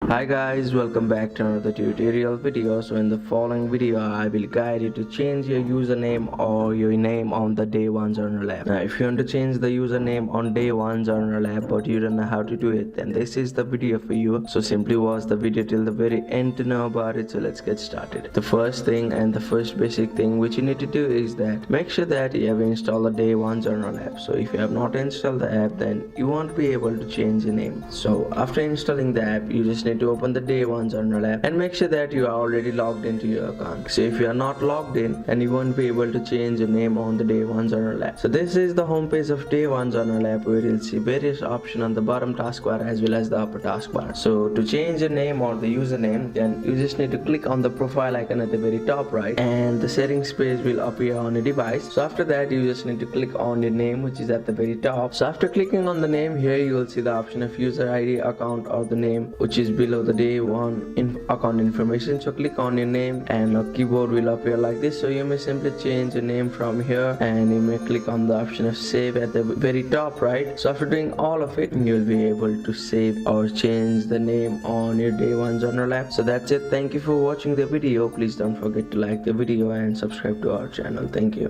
Hi guys, welcome back to another tutorial video. So in the following video I will guide you to change your username or your name on the day one journal app. Now if you want to change the username on day one journal app but you don't know how to do it, then this is the video for you. So simply watch the video till the very end to know about it. So let's get started. The first thing and the first basic thing which you need to do is that make sure that you have installed the day one journal app. So if you have not installed the app, then you won't be able to change your name. So after installing the app, you just need to open the day one journal app and make sure that you are already logged into your account. So if you are not logged in, then you won't be able to change your name on the day one journal app. So this is the home page of day one journal app, where you'll see various options on the bottom taskbar as well as the upper taskbar. So to change your name or the username, then you just need to click on the profile icon at the very top right, and the settings page will appear on your device. So after that, you just need to click on your name, which is at the very top. So after clicking on the name, here you will see the option of user ID, account, or the name, which is below the day one account information. So click on your name and a keyboard will appear like this. So you may simply change your name from here, and you may click on the option of save at the very top right. So after doing all of it, you'll be able to save or change the name on your day one journal app. So that's it. Thank you for watching the video. Please don't forget to like the video and subscribe to our channel. Thank you.